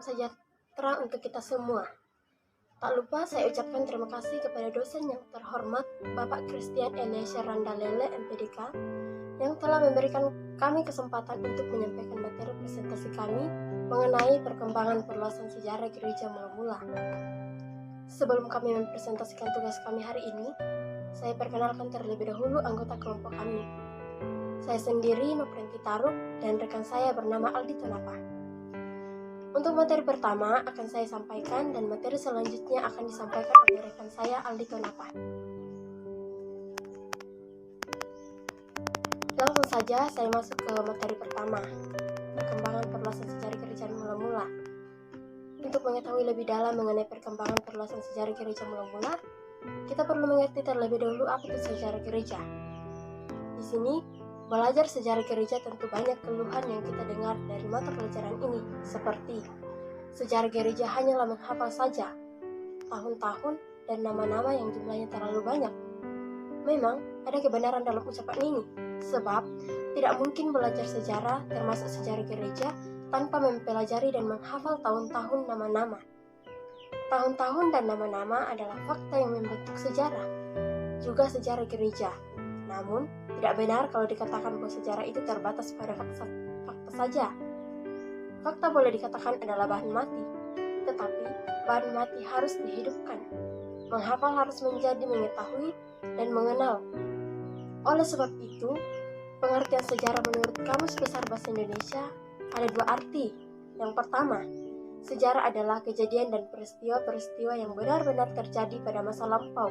sejahtera untuk kita semua. Tak lupa saya ucapkan terima kasih kepada dosen yang terhormat Bapak Christian Eliezer Randalele MPDK yang telah memberikan kami kesempatan untuk menyampaikan materi presentasi kami mengenai perkembangan perluasan sejarah gereja mula-mula. Sebelum kami mempresentasikan tugas kami hari ini, saya perkenalkan terlebih dahulu anggota kelompok kami. Saya sendiri Noprinti Taruk dan rekan saya bernama Aldi Tonapa. Untuk materi pertama akan saya sampaikan dan materi selanjutnya akan disampaikan oleh rekan saya Aldi Tonapa. Langsung saja saya masuk ke materi pertama, perkembangan perluasan sejarah gereja mula-mula. Untuk mengetahui lebih dalam mengenai perkembangan perluasan sejarah gereja mula-mula, kita perlu mengerti terlebih dahulu apa itu sejarah gereja. Di sini, belajar sejarah gereja tentu banyak keluhan yang kita dengar dari mata pelajaran ini, seperti sejarah gereja hanyalah menghafal saja, tahun-tahun dan nama-nama yang jumlahnya terlalu banyak. Memang ada kebenaran dalam ucapan ini, sebab tidak mungkin belajar sejarah termasuk sejarah gereja tanpa mempelajari dan menghafal tahun-tahun nama-nama. Tahun-tahun dan nama-nama adalah fakta yang membentuk sejarah, juga sejarah gereja. Namun, tidak benar kalau dikatakan bahwa sejarah itu terbatas pada fakta saja. Fakta boleh dikatakan adalah bahan mati, tetapi bahan mati harus dihidupkan. Menghafal harus menjadi mengetahui dan mengenal. Oleh sebab itu, pengertian sejarah menurut Kamus Besar Bahasa Indonesia ada dua arti. Yang pertama, sejarah adalah kejadian dan peristiwa-peristiwa yang benar-benar terjadi pada masa lampau.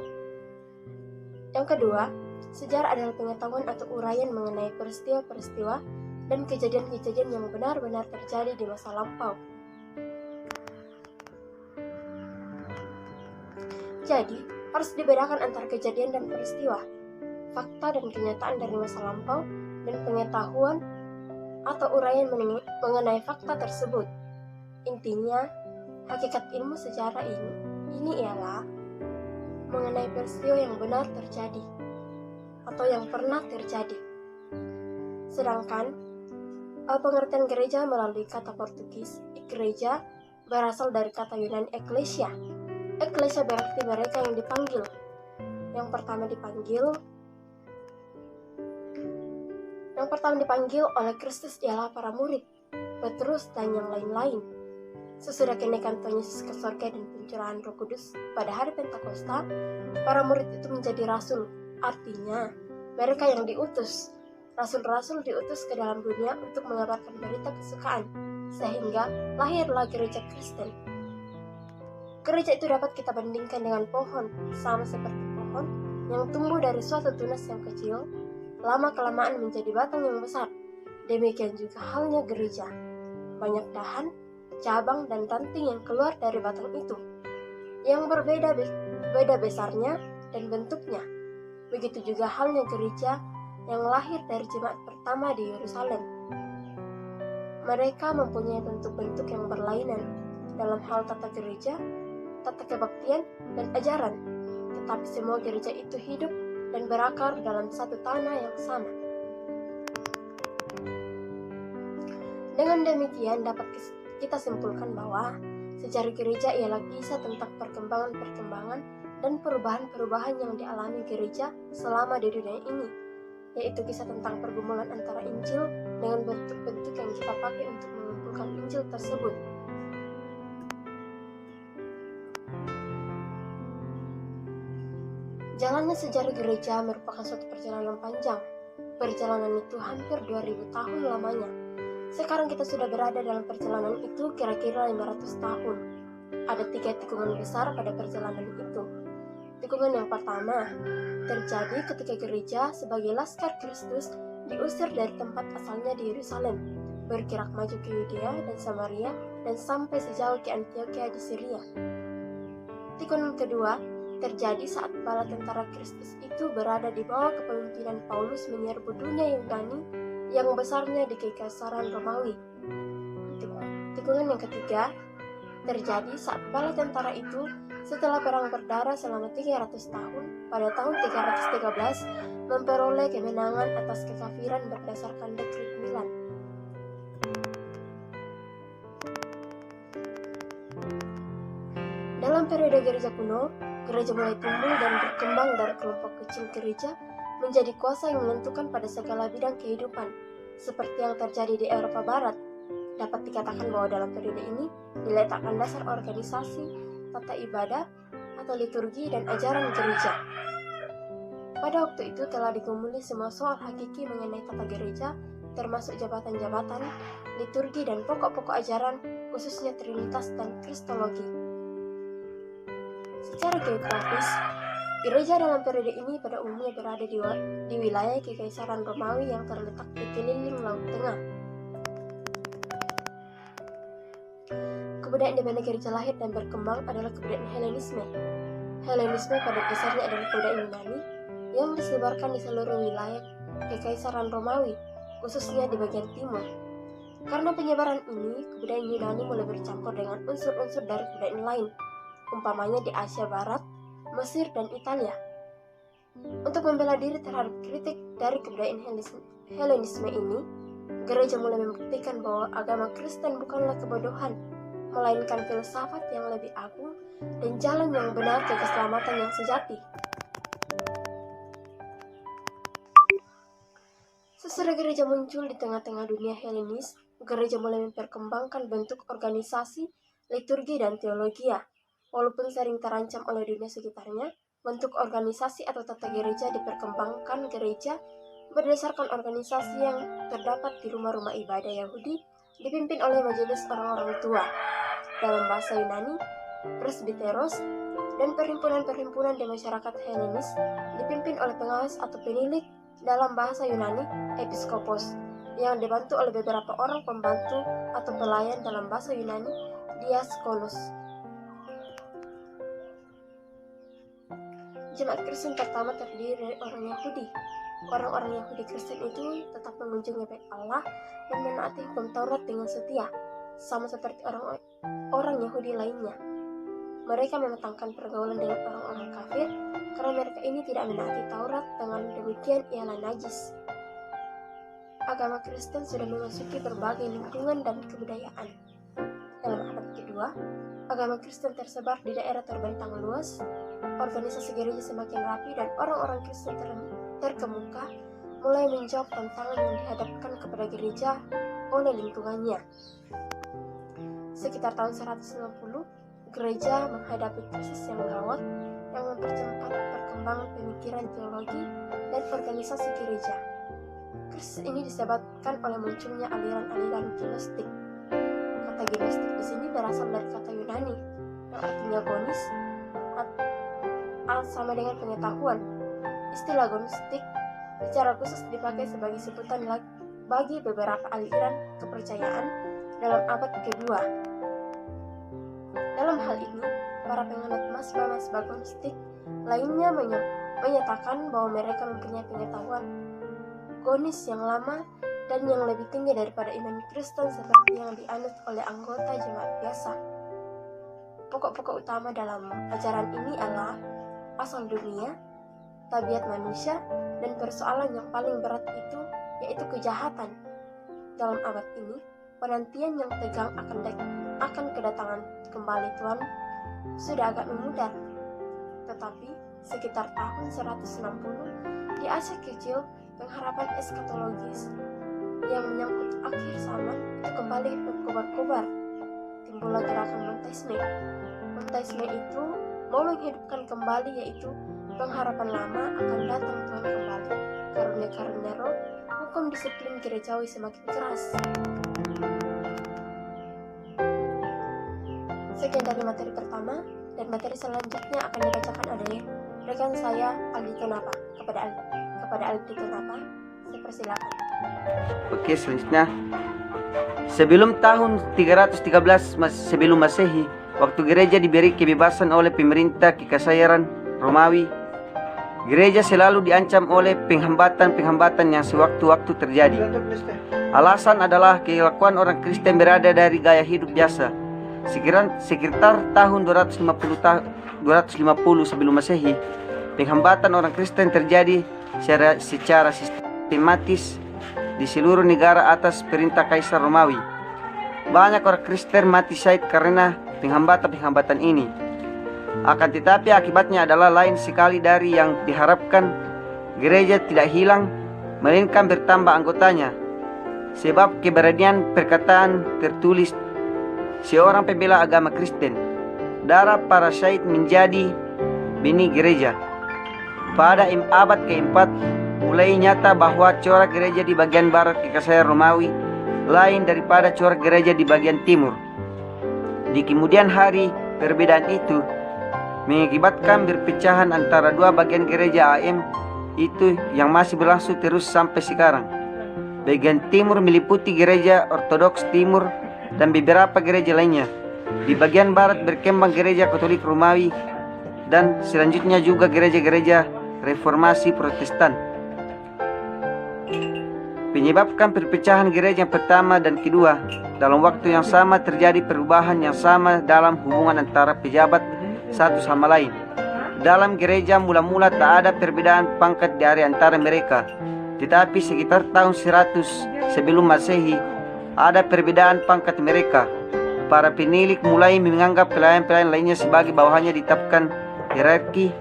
Yang kedua, sejarah adalah pengetahuan atau uraian mengenai peristiwa-peristiwa dan kejadian-kejadian yang benar-benar terjadi di masa lampau. Jadi, harus dibedakan antara kejadian dan peristiwa, fakta dan kenyataan dari masa lampau, dan pengetahuan atau uraian mengenai fakta tersebut. Intinya, hakikat ilmu sejarah ini ialah mengenai peristiwa yang benar terjadi atau yang pernah terjadi. Sedangkan pengertian gereja melalui kata Portugis igreja berasal dari kata Yunani ecclesia. Ecclesia berarti mereka yang dipanggil. Yang pertama dipanggil oleh Kristus ialah para murid, Petrus dan yang lain-lain. Sesudah kenaikan Tuhan Yesus ke surga dan pencurahan Roh Kudus pada hari Pentakosta, para murid itu menjadi rasul. Artinya, mereka yang diutus. Rasul-rasul diutus ke dalam dunia untuk mengabarkan berita kesukaan, sehingga lahirlah gereja Kristen. Gereja itu dapat kita bandingkan dengan pohon, sama seperti pohon yang tumbuh dari suatu tunas yang kecil, lama-kelamaan menjadi batang yang besar. Demikian juga halnya gereja. Banyak dahan, cabang, dan ranting yang keluar dari batang itu, yang berbeda besarnya dan bentuknya. Begitu juga halnya gereja yang lahir dari jemaat pertama di Yerusalem. Mereka mempunyai bentuk-bentuk yang berlainan dalam hal tata gereja, tata kebaktian, dan ajaran. Tetapi semua gereja itu hidup dan berakar dalam satu tanah yang sama. Dengan demikian dapat kita simpulkan bahwa sejarah gereja ialah kisah tentang perkembangan dan perubahan-perubahan yang dialami gereja selama di dunia ini, yaitu kisah tentang pergumulan antara Injil dengan bentuk-bentuk yang kita pakai untuk mengumpulkan Injil tersebut. Jalannya sejarah gereja merupakan suatu perjalanan panjang. Perjalanan itu hampir 2000 tahun lamanya. Sekarang kita sudah berada dalam perjalanan itu kira-kira 500 tahun. Ada 3 tikungan besar pada perjalanan itu. Tikungan yang pertama terjadi ketika gereja sebagai laskar Kristus diusir dari tempat asalnya di Yerusalem, bergerak maju ke Yudea dan Samaria, dan sampai sejauh ke Antioquia di Syria. Tikungan kedua terjadi saat bala tentara Kristus itu berada di bawah kepemimpinan Paulus menyerbu dunia Yunani yang besarnya di Kekaisaran Romawi. Tikungan yang ketiga terjadi saat bala tentara itu setelah perang berdarah selama 300 tahun, pada tahun 313 memperoleh kemenangan atas kekafiran berdasarkan dekret Milan. periode gereja kuno, gereja mulai tumbuh dan berkembang dari kelompok kecil gereja menjadi kuasa yang menentukan pada segala bidang kehidupan, seperti yang terjadi di Eropa Barat. Dapat dikatakan bahwa dalam periode ini diletakkan dasar organisasi, tata ibadah, atau liturgi dan ajaran gereja. Pada waktu itu telah digumuli semua soal hakiki mengenai tata gereja, termasuk jabatan-jabatan, liturgi dan pokok-pokok ajaran, khususnya Trinitas dan Kristologi. Secara geografis, gereja dalam periode ini pada umumnya berada di wilayah Kekaisaran Romawi yang terletak di keliling Laut Tengah. Kebudayaan di mana gereja lahir dan berkembang adalah kebudayaan Helenisme. Helenisme pada dasarnya adalah kebudayaan Yunani yang disebarkan di seluruh wilayah Kekaisaran Romawi, khususnya di bagian timur. Karena penyebaran ini, kebudayaan Yunani mulai bercampur dengan unsur-unsur dari kebudayaan lain, umpamanya di Asia Barat, Mesir, dan Italia. Untuk membela diri terhadap kritik dari kebudayaan Helenisme ini, gereja mulai membuktikan bahwa agama Kristen bukanlah kebodohan, melainkan filsafat yang lebih agung dan jalan yang benar ke keselamatan yang sejati. Sesudah gereja muncul di tengah-tengah dunia Helenis, gereja mulai memperkembangkan bentuk organisasi, liturgi, dan teologia. Walaupun sering terancam oleh dunia sekitarnya, bentuk organisasi atau tata gereja diperkembangkan gereja berdasarkan organisasi yang terdapat di rumah-rumah ibadah Yahudi dipimpin oleh majelis orang-orang tua. Dalam bahasa Yunani, presbiteros, dan perhimpunan-perhimpunan di masyarakat Helenis dipimpin oleh pengawas atau penilik, dalam bahasa Yunani, episkopos, yang dibantu oleh beberapa orang pembantu atau pelayan, dalam bahasa Yunani, diaskonos. Jemaat Kristen pertama terdiri dari orang Yahudi. Orang-orang Yahudi Kristen itu tetap mengunjungi bait Allah dan menaati hukum Taurat dengan setia, sama seperti orang Yahudi lainnya. Mereka mematangkan pergaulan dengan orang-orang kafir karena mereka ini tidak menaati Taurat, dengan demikian ialah najis. Agama Kristen sudah memasuki berbagai lingkungan dan kebudayaan. Dalam abad kedua, agama Kristen tersebar di daerah terbentang luas, organisasi gereja semakin rapi, dan orang-orang Kristen terkemuka mulai menjawab tantangan yang dihadapkan kepada gereja oleh lingkungannya. Sekitar tahun 150, gereja menghadapi krisis yang gawat yang mempercepat perkembangan pemikiran teologi dan organisasi gereja. Krisis ini disebabkan oleh munculnya aliran-aliran gnostik. Kata gnostik di sini berasal dari kata Yunani yang artinya gonis, sama dengan pengetahuan. Istilah gnostik secara khusus dipakai sebagai sebutan bagi beberapa aliran kepercayaan dalam abad kedua. Dalam hal ini, para penganut mazhab gnostik lainnya menyatakan bahwa mereka mempunyai pengetahuan gonis yang lama dan yang lebih tinggi daripada iman Kristen seperti yang dianut oleh anggota jemaat biasa. Pokok-pokok utama dalam ajaran ini adalah asal dunia, tabiat manusia, dan persoalan yang paling berat itu yaitu kejahatan. Dalam abad ini, penantian yang tegang akan kedatangan kembali Tuhan sudah agak memudar. Tetapi sekitar tahun 160 di Asia Kecil, pengharapan eskatologis yang menyangkut akhir zaman itu kembali berkobar-kobar. Timbullah gerakan Montaisme. Montaisme itu mau menghidupkan kembali, yaitu pengharapan lama akan datang Tuhan kembali. Karena roh, hukum disiplin gerejawi semakin keras. Sekian dari materi pertama, dan materi selanjutnya akan dibacakan oleh rekan saya Aldi Kenapa. Kepada Aldi Kenapa, saya persilakan. Oke, selanjutnya. Sebelum tahun 313 sebelum Masehi, waktu gereja diberi kebebasan oleh pemerintah Kekaisaran Romawi, gereja selalu diancam oleh penghambatan-penghambatan yang sewaktu-waktu terjadi. Alasan adalah kelakuan orang Kristen berada dari gaya hidup biasa. Sekitar tahun 250 sebelum Masehi, penghambatan orang Kristen terjadi secara sistematis di seluruh negara atas perintah Kaisar Romawi. Banyak orang Kristen mati syahid karena penghambatan-penghambatan ini. Akan tetapi akibatnya adalah lain sekali dari yang diharapkan. Gereja tidak hilang, melainkan bertambah anggotanya. Sebab keberanian perkataan tertulis, seorang pembela agama Kristen, darah para syahid menjadi benih gereja. Pada abad keempat, mulai nyata bahwa corak gereja di bagian barat Kekaisaran Romawi lain daripada corak gereja di bagian timur. Di kemudian hari, perbedaan itu mengakibatkan perpecahan antara dua bagian gereja AM itu yang masih berlangsung terus sampai sekarang. Bagian timur meliputi gereja Ortodoks Timur dan beberapa gereja lainnya. Di bagian barat berkembang gereja Katolik Romawi dan selanjutnya juga gereja-gereja Reformasi Protestan. Menyebabkan perpecahan gereja yang pertama dan kedua, dalam waktu yang sama terjadi perubahan yang sama dalam hubungan antara pejabat satu sama lain. Dalam gereja mula-mula tak ada perbedaan pangkat dari antara mereka, tetapi sekitar tahun 100 sebelum Masehi ada perbedaan pangkat mereka. Para penilik mulai menganggap pelayan-pelayan lainnya sebagai bawahannya, ditetapkan hierarki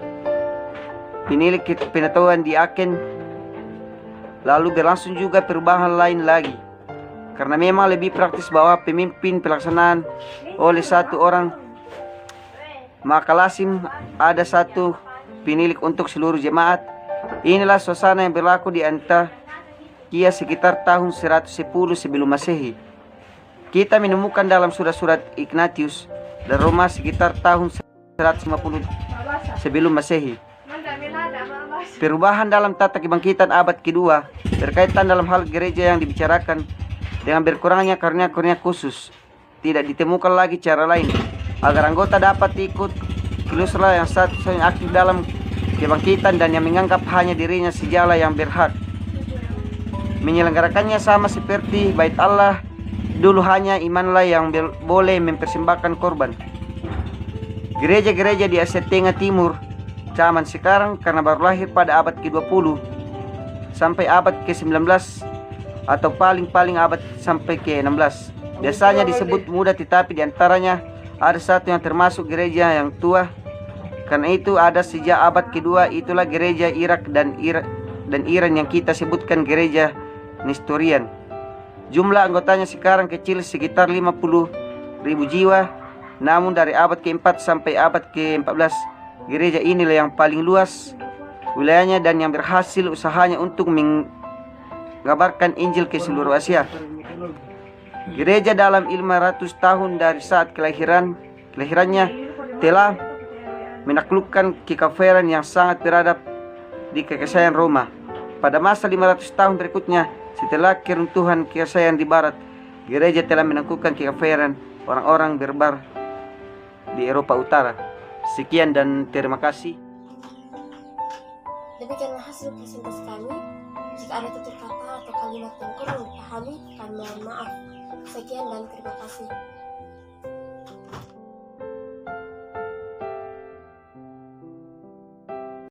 penilik pengetahuan diaken. Lalu berlangsung juga perubahan lain lagi, karena memang lebih praktis bahwa pemimpin pelaksanaan oleh satu orang, maka lazim ada satu penilik untuk seluruh jemaat. Inilah suasana yang berlaku di Antioquia sekitar tahun 110 sebelum Masehi. Kita menemukan dalam surat-surat Ignatius dan Roma sekitar tahun 150 sebelum Masehi. Perubahan dalam tata kebangkitan abad kedua berkaitan dalam hal gereja yang dibicarakan dengan berkurangnya karunia-karunia khusus. Tidak ditemukan lagi cara lain agar anggota dapat ikut Kilusra yang satu-satunya aktif dalam kebangkitan dan yang menganggap hanya dirinya sejala yang berhak menyelenggarakannya, sama seperti bait Allah. Dulu hanya imanlah yang boleh mempersembahkan korban. Gereja-gereja di Asia Tengah Timur zaman sekarang karena baru lahir pada abad ke-20 sampai abad ke-19 atau paling-paling abad sampai ke-16. Biasanya disebut muda, tetapi diantaranya ada satu yang termasuk gereja yang tua. Karena itu ada sejak abad kedua, itulah gereja Irak dan Iran yang kita sebutkan gereja Nestorian. Jumlah anggotanya sekarang kecil, sekitar 50.000 jiwa. Namun dari abad ke-4 sampai abad ke-14, gereja inilah yang paling luas wilayahnya dan yang berhasil usahanya untuk mengabarkan Injil ke seluruh Asia. Gereja dalam 500 tahun dari saat kelahirannya telah menaklukkan kekafiran yang sangat beradab di Kekaisaran Roma. Pada masa 500 tahun berikutnya, setelah keruntuhan kekaisaran di barat, gereja telah menaklukkan kekafiran orang-orang barbar di Eropa Utara. Sekian dan terima kasih. Demikianlah hasil presentasi kami. Jika ada tutur kata atau kalimat yang kurang dipahami, kami mohon maaf. Sekian dan terima kasih.